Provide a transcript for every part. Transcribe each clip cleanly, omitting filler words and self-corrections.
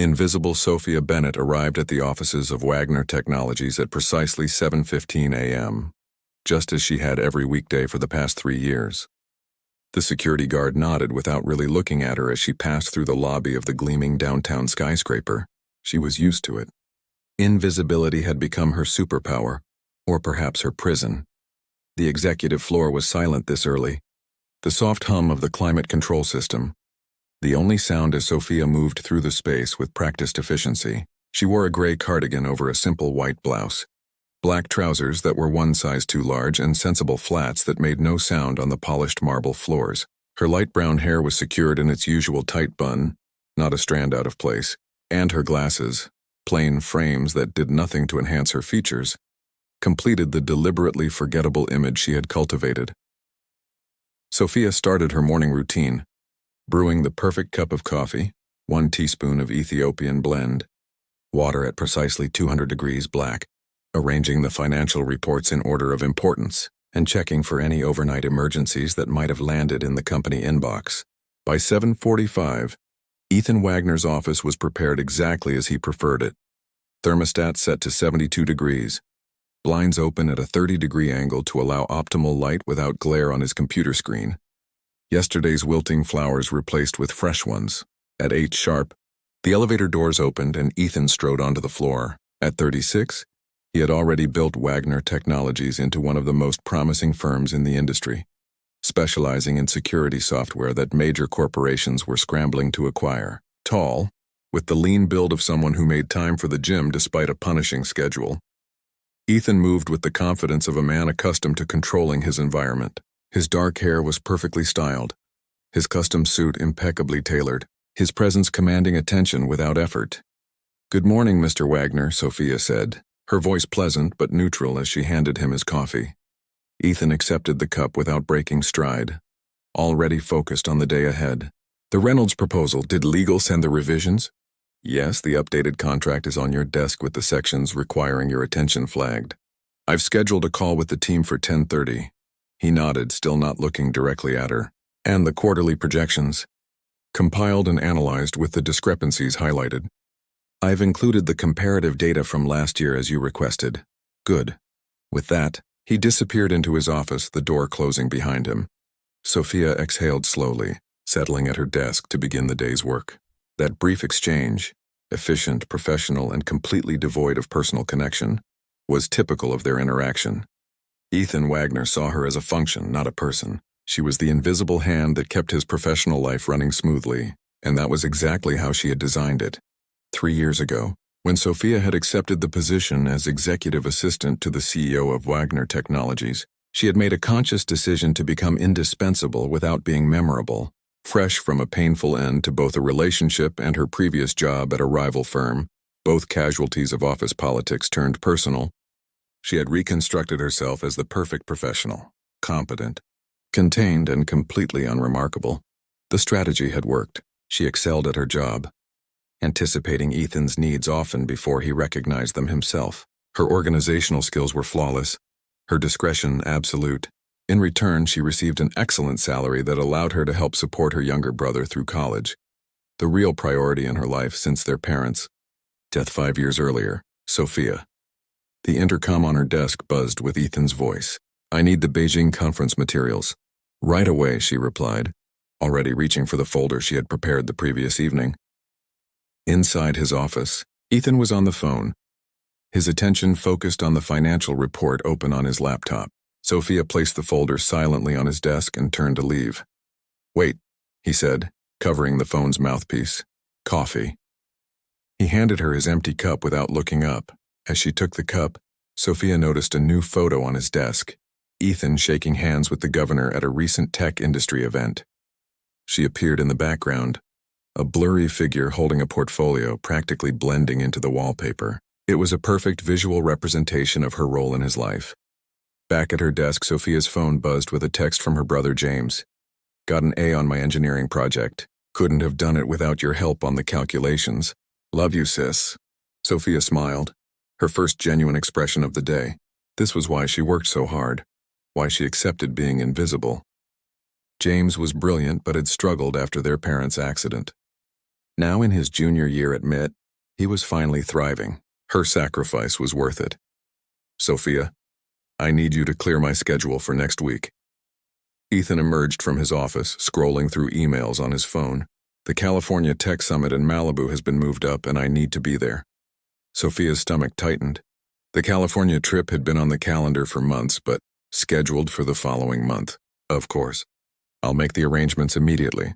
Invisible Sophia Bennett arrived at the offices of Wagner Technologies at precisely 7:15 a.m., just as she had every weekday for the past 3 years. The security guard nodded without really looking at her as she passed through the lobby of the gleaming downtown skyscraper. She was used to it. Invisibility had become her superpower, or perhaps her prison. The executive floor was silent this early. The soft hum of the climate control system, the only sound as Sophia moved through the space with practiced efficiency. She wore a gray cardigan over a simple white blouse, black trousers that were one size too large, and sensible flats that made no sound on the polished marble floors. Her light brown hair was secured in its usual tight bun, not a strand out of place, and her glasses, plain frames that did nothing to enhance her features, completed the deliberately forgettable image she had cultivated. Sophia started her morning routine, brewing the perfect cup of coffee, 1 teaspoon of Ethiopian blend, water at precisely 200 degrees black, arranging the financial reports in order of importance, and checking for any overnight emergencies that might have landed in the company inbox. By 7:45, Ethan Wagner's office was prepared exactly as he preferred it. Thermostat set to 72 degrees, blinds open at a 30-degree angle to allow optimal light without glare on his computer screen. Yesterday's wilting flowers replaced with fresh ones. At 8 sharp, the elevator doors opened and Ethan strode onto the floor. At 36, he had already built Wagner Technologies into one of the most promising firms in the industry, specializing in security software that major corporations were scrambling to acquire. Tall, with the lean build of someone who made time for the gym despite a punishing schedule, Ethan moved with the confidence of a man accustomed to controlling his environment. His dark hair was perfectly styled, his custom suit impeccably tailored, his presence commanding attention without effort. "Good morning, Mr. Wagner," Sophia said, her voice pleasant but neutral as she handed him his coffee. Ethan accepted the cup without breaking stride, already focused on the day ahead. "The Reynolds proposal, did legal send the revisions?" "Yes, the updated contract is on your desk with the sections requiring your attention flagged. I've scheduled a call with the team for 10:30. He nodded, still not looking directly at her. "And the quarterly projections?" "Compiled and analyzed with the discrepancies highlighted. I've included the comparative data from last year as you requested." "Good." With that, he disappeared into his office, the door closing behind him. Sophia exhaled slowly, settling at her desk to begin the day's work. That brief exchange, efficient, professional, and completely devoid of personal connection, was typical of their interaction. Ethan Wagner saw her as a function, not a person. She was the invisible hand that kept his professional life running smoothly, and that was exactly how she had designed it. 3 years ago, when Sophia had accepted the position as executive assistant to the CEO of Wagner Technologies, she had made a conscious decision to become indispensable without being memorable. Fresh from a painful end to both a relationship and her previous job at a rival firm, both casualties of office politics turned personal, she had reconstructed herself as the perfect professional, competent, contained, and completely unremarkable. The strategy had worked. She excelled at her job, anticipating Ethan's needs often before he recognized them himself. Her organizational skills were flawless, her discretion absolute. In return, she received an excellent salary that allowed her to help support her younger brother through college, the real priority in her life since their parents' death 5 years earlier. "Sophia." The intercom on her desk buzzed with Ethan's voice. "I need the Beijing conference materials." "Right away," she replied, already reaching for the folder she had prepared the previous evening. Inside his office, Ethan was on the phone, his attention focused on the financial report open on his laptop. Sophia placed the folder silently on his desk and turned to leave. "Wait," he said, covering the phone's mouthpiece. "Coffee." He handed her his empty cup without looking up. As she took the cup, Sophia noticed a new photo on his desk, Ethan shaking hands with the governor at a recent tech industry event. She appeared in the background, a blurry figure holding a portfolio practically blending into the wallpaper. It was a perfect visual representation of her role in his life. Back at her desk, Sophia's phone buzzed with a text from her brother James. "Got an A on my engineering project. Couldn't have done it without your help on the calculations. Love you, sis." Sophia smiled, her first genuine expression of the day. This was why she worked so hard, why she accepted being invisible. James was brilliant but had struggled after their parents' accident. Now in his junior year at MIT, he was finally thriving. Her sacrifice was worth it. Sophia, I need you to clear my schedule for next week. Ethan emerged from his office, scrolling through emails on his phone. The California Tech Summit in Malibu has been moved up and I need to be there. Sophia's stomach tightened. The California trip had been on the calendar for months, but scheduled for the following month. Of course. I'll make the arrangements immediately.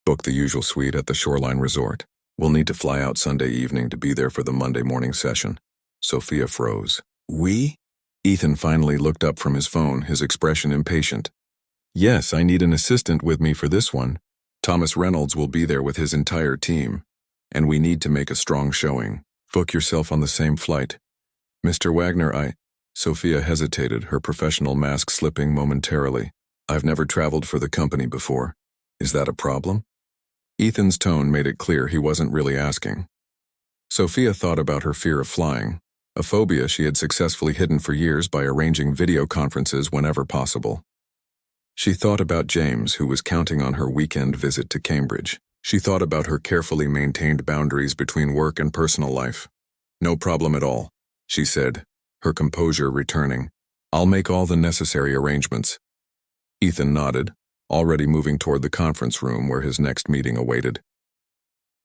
Book the usual suite at the Shoreline Resort. We'll need to fly out Sunday evening to be there for the Monday morning session. Sophia froze. We? Ethan finally looked up from his phone, his expression impatient. Yes, I need an assistant with me for this one. Thomas Reynolds will be there with his entire team, and we need to make a strong showing. Book yourself on the same flight. Mr. Wagner, Sophia hesitated, her professional mask slipping momentarily. I've never traveled for the company before. Is that a problem? Ethan's tone made it clear he wasn't really asking. Sophia thought about her fear of flying, a phobia she had successfully hidden for years by arranging video conferences whenever possible. She thought about James, who was counting on her weekend visit to Cambridge. She thought about her carefully maintained boundaries between work and personal life. No problem at all, she said, her composure returning. I'll make all the necessary arrangements. Ethan nodded, already moving toward the conference room where his next meeting awaited.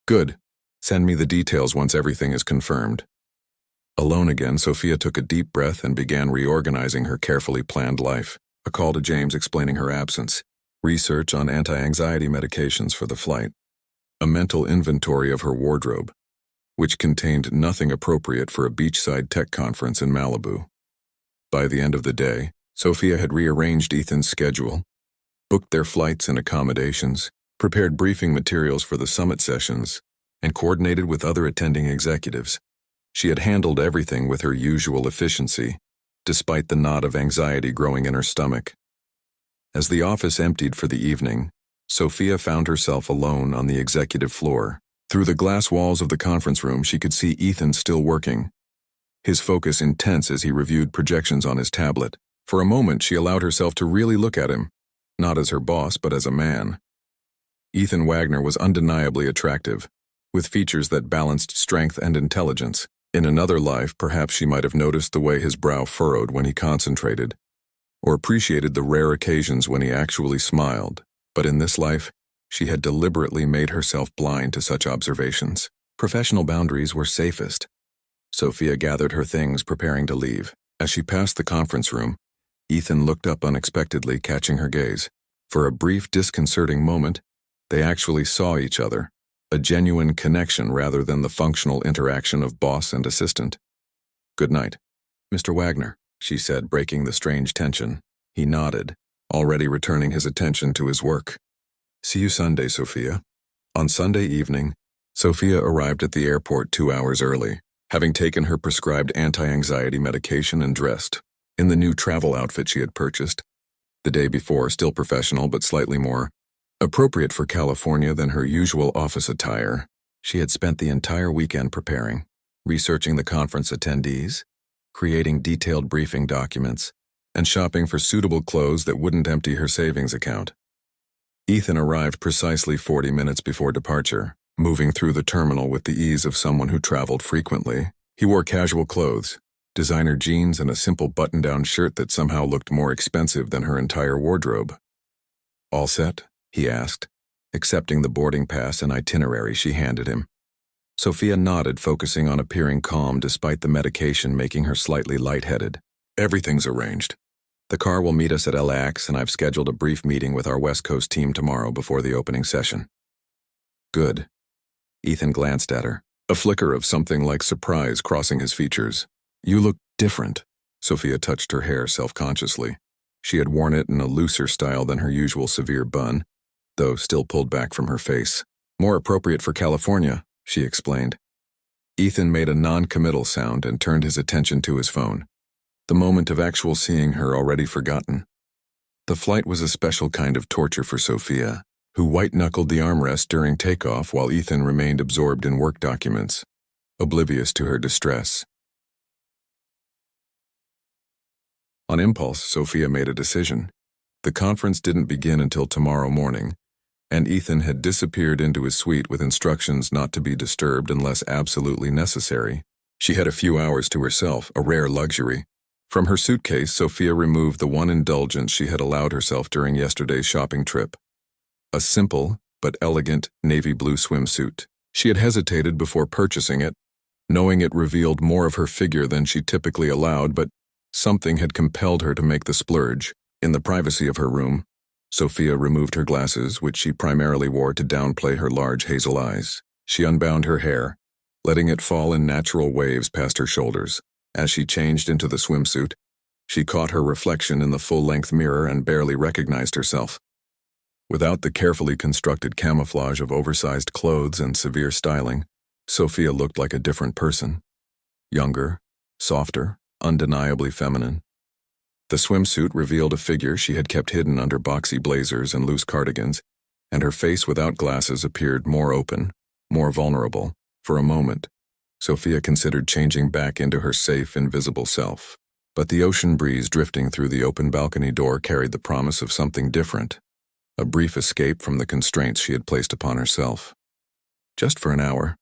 Good. Send me the details once everything is confirmed. Alone again, Sophia took a deep breath and began reorganizing her carefully planned life. A call to James explaining her absence. Research on anti-anxiety medications for the flight. A mental inventory of her wardrobe, which contained nothing appropriate for a beachside tech conference in Malibu. By the end of the day, Sophia had rearranged Ethan's schedule, booked their flights and accommodations, prepared briefing materials for the summit sessions, and coordinated with other attending executives. She had handled everything with her usual efficiency, despite the knot of anxiety growing in her stomach. As the office emptied for the evening, Sophia found herself alone on the executive floor. Through the glass walls of the conference room, she could see Ethan still working, his focus intense as he reviewed projections on his tablet. For a moment, she allowed herself to really look at him, not as her boss, but as a man. Ethan Wagner was undeniably attractive, with features that balanced strength and intelligence. In another life, perhaps she might have noticed the way his brow furrowed when he concentrated, or appreciated the rare occasions when he actually smiled. But in this life, she had deliberately made herself blind to such observations. Professional boundaries were safest. Sophia gathered her things, preparing to leave. As she passed the conference room, Ethan looked up unexpectedly, catching her gaze. For a brief, disconcerting moment, they actually saw each other, a genuine connection rather than the functional interaction of boss and assistant. Good night, Mr. Wagner, she said, breaking the strange tension. He nodded, already returning his attention to his work. See you Sunday, Sophia. On Sunday evening, Sophia arrived at the airport 2 hours early, having taken her prescribed anti-anxiety medication and dressed in the new travel outfit she had purchased the day before, still professional but slightly more appropriate for California than her usual office attire. She had spent the entire weekend preparing, researching the conference attendees, creating detailed briefing documents, and shopping for suitable clothes that wouldn't empty her savings account. Ethan arrived precisely 40 minutes before departure, moving through the terminal with the ease of someone who traveled frequently. He wore casual clothes, designer jeans and a simple button-down shirt that somehow looked more expensive than her entire wardrobe. All set? He asked, accepting the boarding pass and itinerary she handed him. Sophia nodded, focusing on appearing calm despite the medication making her slightly lightheaded. Everything's arranged. The car will meet us at LAX, and I've scheduled a brief meeting with our West Coast team tomorrow before the opening session. Good. Ethan glanced at her, a flicker of something like surprise crossing his features. You look different. Sophia touched her hair self-consciously. She had worn it in a looser style than her usual severe bun, though still pulled back from her face. More appropriate for California, she explained. Ethan made a non-committal sound and turned his attention to his phone, the moment of actual seeing her already forgotten. The flight was a special kind of torture for Sophia, who white-knuckled the armrest during takeoff while Ethan remained absorbed in work documents, oblivious to her distress. On impulse, Sophia made a decision. The conference didn't begin until tomorrow morning, and Ethan had disappeared into his suite with instructions not to be disturbed unless absolutely necessary. She had a few hours to herself, a rare luxury. From her suitcase, Sophia removed the one indulgence she had allowed herself during yesterday's shopping trip. A simple, but elegant, navy blue swimsuit. She had hesitated before purchasing it, knowing it revealed more of her figure than she typically allowed, but something had compelled her to make the splurge. In the privacy of her room, Sophia removed her glasses, which she primarily wore to downplay her large hazel eyes. She unbound her hair, letting it fall in natural waves past her shoulders. As she changed into the swimsuit, she caught her reflection in the full-length mirror and barely recognized herself. Without the carefully constructed camouflage of oversized clothes and severe styling, Sophia looked like a different person. Younger, softer, undeniably feminine. The swimsuit revealed a figure she had kept hidden under boxy blazers and loose cardigans, and her face without glasses appeared more open, more vulnerable. For a moment, Sophia considered changing back into her safe, invisible self. But the ocean breeze drifting through the open balcony door carried the promise of something different, a brief escape from the constraints she had placed upon herself. Just for an hour,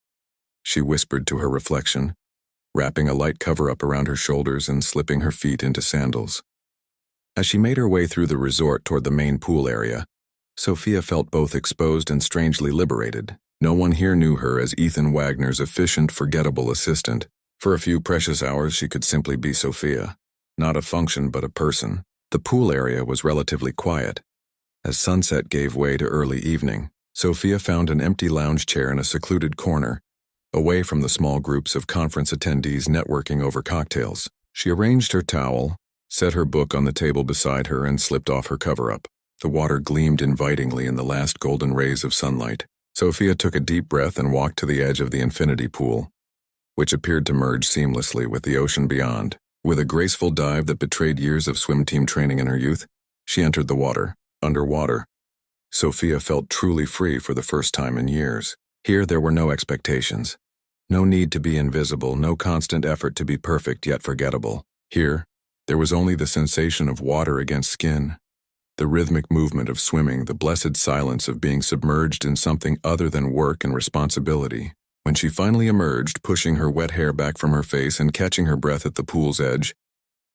she whispered to her reflection, wrapping a light cover-up around her shoulders and slipping her feet into sandals. As she made her way through the resort toward the main pool area, Sophia felt both exposed and strangely liberated. No one here knew her as Ethan Wagner's efficient, forgettable assistant. For a few precious hours, she could simply be Sophia, not a function but a person. The pool area was relatively quiet. As sunset gave way to early evening, Sophia found an empty lounge chair in a secluded corner, away from the small groups of conference attendees networking over cocktails. She arranged her towel, set her book on the table beside her, and slipped off her cover-up. The water gleamed invitingly in the last golden rays of sunlight. Sophia took a deep breath and walked to the edge of the infinity pool, which appeared to merge seamlessly with the ocean beyond. With a graceful dive that betrayed years of swim team training in her youth, she entered the water. Underwater, Sophia felt truly free for the first time in years. Here there were no expectations. No need to be invisible, no constant effort to be perfect yet forgettable. Here, there was only the sensation of water against skin, the rhythmic movement of swimming, the blessed silence of being submerged in something other than work and responsibility. When she finally emerged, pushing her wet hair back from her face and catching her breath at the pool's edge,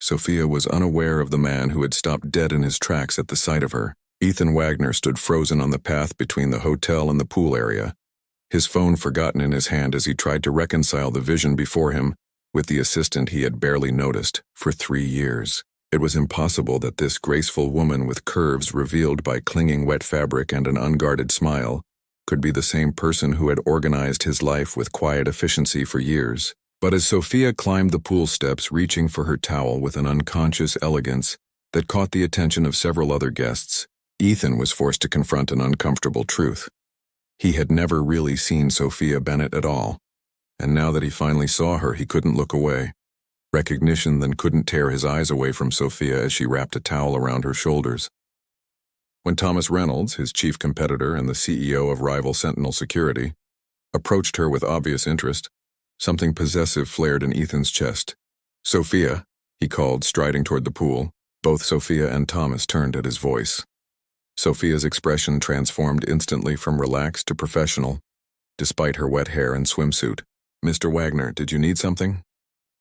Sophia was unaware of the man who had stopped dead in his tracks at the sight of her. Ethan Wagner stood frozen on the path between the hotel and the pool area, his phone forgotten in his hand as he tried to reconcile the vision before him with the assistant he had barely noticed for 3 years. It was impossible that this graceful woman with curves revealed by clinging wet fabric and an unguarded smile could be the same person who had organized his life with quiet efficiency for years. But as Sophia climbed the pool steps, reaching for her towel with an unconscious elegance that caught the attention of several other guests, Ethan was forced to confront an uncomfortable truth. He had never really seen Sophia Bennett at all, and now that he finally saw her, he couldn't look away. Recognition then couldn't tear his eyes away from Sophia as she wrapped a towel around her shoulders. When Thomas Reynolds, his chief competitor and the CEO of rival Sentinel Security, approached her with obvious interest, something possessive flared in Ethan's chest. "Sophia," he called, striding toward the pool. Both Sophia and Thomas turned at his voice. Sophia's expression transformed instantly from relaxed to professional, despite her wet hair and swimsuit. "Mr. Wagner, did you need something?"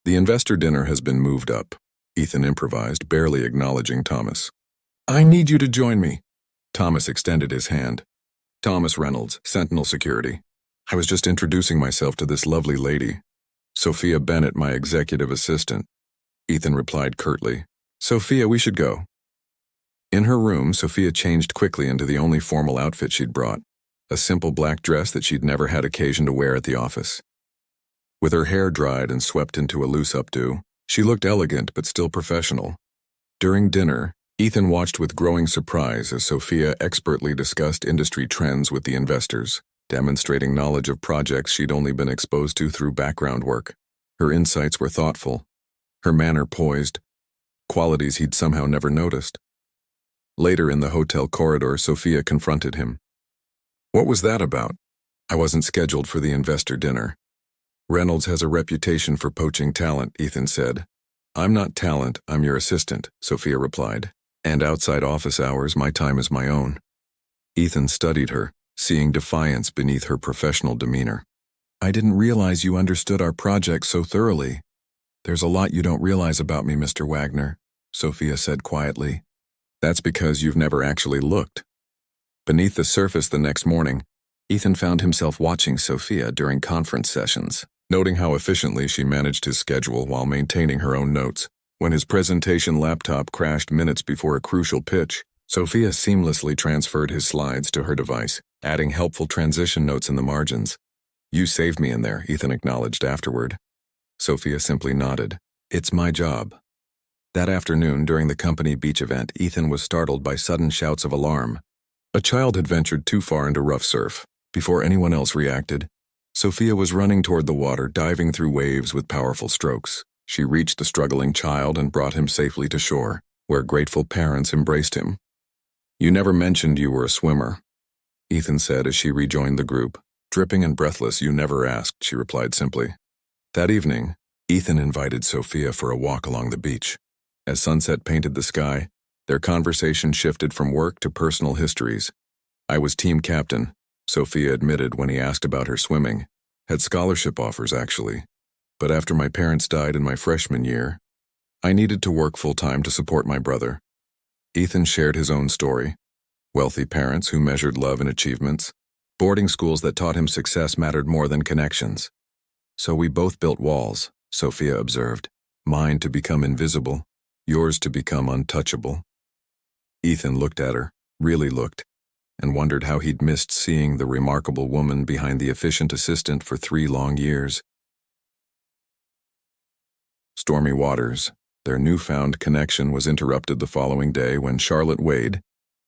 "The investor dinner has been moved up," Ethan improvised, barely acknowledging Thomas. "I need you to join me." Thomas extended his hand. "Thomas Reynolds, Sentinel Security. I was just introducing myself to this lovely lady. Sophia Bennett, my executive assistant." Ethan replied curtly, "Sophia, we should go." In her room, Sophia changed quickly into the only formal outfit she'd brought, a simple black dress that she'd never had occasion to wear at the office. With her hair dried and swept into a loose updo, she looked elegant but still professional. During dinner, Ethan watched with growing surprise as Sophia expertly discussed industry trends with the investors, demonstrating knowledge of projects she'd only been exposed to through background work. Her insights were thoughtful, her manner poised, qualities he'd somehow never noticed. Later in the hotel corridor, Sophia confronted him. "What was that about?" "I wasn't scheduled for the investor dinner." "Reynolds has a reputation for poaching talent," Ethan said. "I'm not talent, I'm your assistant," Sophia replied. "And outside office hours, my time is my own." Ethan studied her, seeing defiance beneath her professional demeanor. I didn't realize you understood our project so thoroughly. There's a lot you don't realize about me, Mr. Wagner, Sophia said quietly. That's because you've never actually looked. Beneath the surface the next morning, Ethan found himself watching Sophia during conference sessions, noting how efficiently she managed his schedule while maintaining her own notes. When his presentation laptop crashed minutes before a crucial pitch, Sophia seamlessly transferred his slides to her device, adding helpful transition notes in the margins. You saved me in there, Ethan acknowledged afterward. Sophia simply nodded. It's my job. That afternoon, during the company beach event, Ethan was startled by sudden shouts of alarm. A child had ventured too far into rough surf. Before anyone else reacted, Sophia was running toward the water, diving through waves with powerful strokes. She reached the struggling child and brought him safely to shore, where grateful parents embraced him. You never mentioned you were a swimmer, Ethan said as she rejoined the group. Dripping and breathless, you never asked, she replied simply. That evening, Ethan invited Sophia for a walk along the beach. As sunset painted the sky, their conversation shifted from work to personal histories. I was team captain, Sophia admitted when he asked about her swimming. Had scholarship offers, actually. But after my parents died in my freshman year, I needed to work full-time to support my brother. Ethan shared his own story. Wealthy parents who measured love in achievements. Boarding schools that taught him success mattered more than connections. So we both built walls, Sophia observed. Mine to become invisible, yours to become untouchable. Ethan looked at her, really looked, and wondered how he'd missed seeing the remarkable woman behind the efficient assistant for 3 long years. Stormy waters. Their newfound connection was interrupted the following day when Charlotte Wade,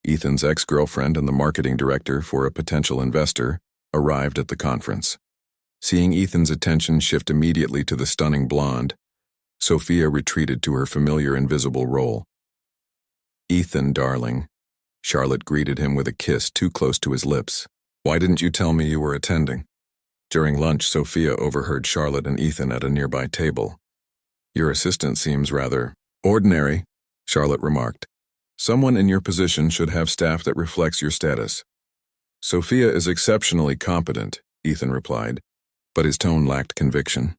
Ethan's ex-girlfriend and the marketing director for a potential investor, arrived at the conference. Seeing Ethan's attention shift immediately to the stunning blonde, Sophia retreated to her familiar invisible role. Ethan, darling. Charlotte greeted him with a kiss too close to his lips. Why didn't you tell me you were attending? During lunch, Sophia overheard Charlotte and Ethan at a nearby table. Your assistant seems rather ordinary, Charlotte remarked. Someone in your position should have staff that reflects your status. Sophia is exceptionally competent, Ethan replied, but his tone lacked conviction.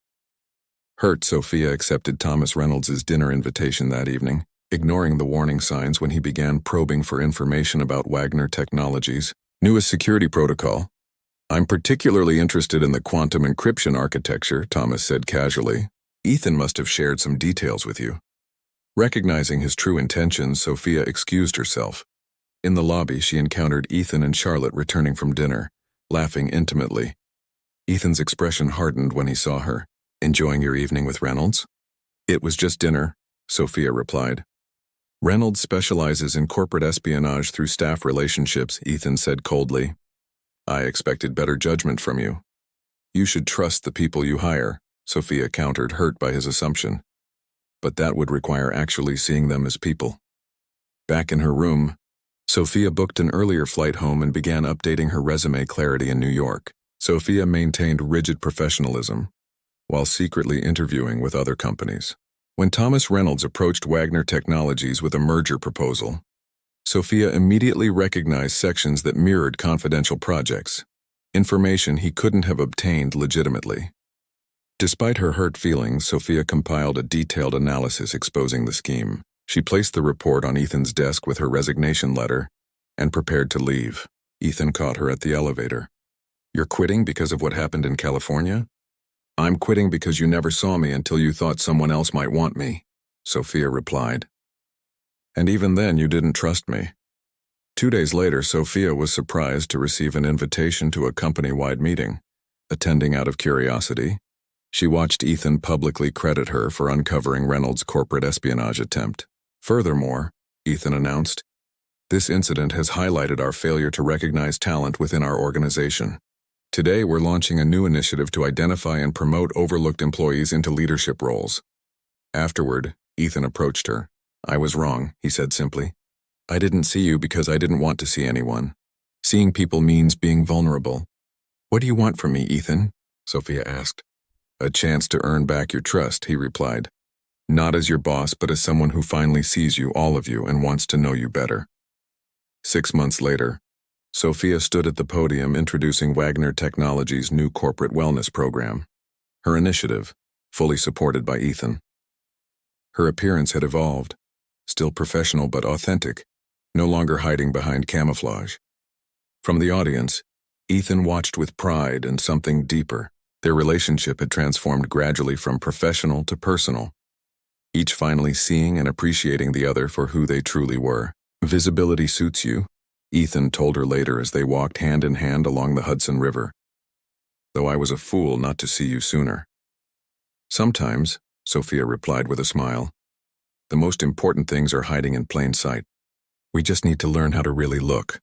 Hurt, Sophia accepted Thomas Reynolds' dinner invitation that evening, ignoring the warning signs when he began probing for information about Wagner Technologies' newest security protocol. I'm particularly interested in the quantum encryption architecture, Thomas said casually. Ethan must have shared some details with you. Recognizing his true intentions, Sophia excused herself. In the lobby, she encountered Ethan and Charlotte returning from dinner, laughing intimately. Ethan's expression hardened when he saw her. Enjoying your evening with Reynolds? It was just dinner, Sophia replied. Reynolds specializes in corporate espionage through staff relationships, Ethan said coldly. I expected better judgment from you. You should trust the people you hire, Sophia countered, hurt by his assumption. But that would require actually seeing them as people. Back in her room, Sophia booked an earlier flight home and began updating her resume clarity in New York. Sophia maintained rigid professionalism, while secretly interviewing with other companies. When Thomas Reynolds approached Wagner Technologies with a merger proposal, Sophia immediately recognized sections that mirrored confidential projects, information he couldn't have obtained legitimately. Despite her hurt feelings, Sophia compiled a detailed analysis exposing the scheme. She placed the report on Ethan's desk with her resignation letter and prepared to leave. Ethan caught her at the elevator. You're quitting because of what happened in California? I'm quitting because you never saw me until you thought someone else might want me, Sophia replied. And even then you didn't trust me. 2 days later, Sophia was surprised to receive an invitation to a company-wide meeting. Attending out of curiosity, she watched Ethan publicly credit her for uncovering Reynolds' corporate espionage attempt. Furthermore, Ethan announced, this incident has highlighted our failure to recognize talent within our organization. Today, we're launching a new initiative to identify and promote overlooked employees into leadership roles. Afterward, Ethan approached her. I was wrong, he said simply. I didn't see you because I didn't want to see anyone. Seeing people means being vulnerable. What do you want from me, Ethan? Sophia asked. A chance to earn back your trust, he replied. Not as your boss, but as someone who finally sees you, all of you, and wants to know you better. 6 months later, Sophia stood at the podium introducing Wagner Technologies' new corporate wellness program. Her initiative, fully supported by Ethan. Her appearance had evolved, still professional but authentic, no longer hiding behind camouflage. From the audience, Ethan watched with pride and something deeper. Their relationship had transformed gradually from professional to personal, each finally seeing and appreciating the other for who they truly were. Visibility suits you, Ethan told her later as they walked hand in hand along the Hudson River. Though I was a fool not to see you sooner. Sometimes, Sophia replied with a smile, the most important things are hiding in plain sight. We just need to learn how to really look.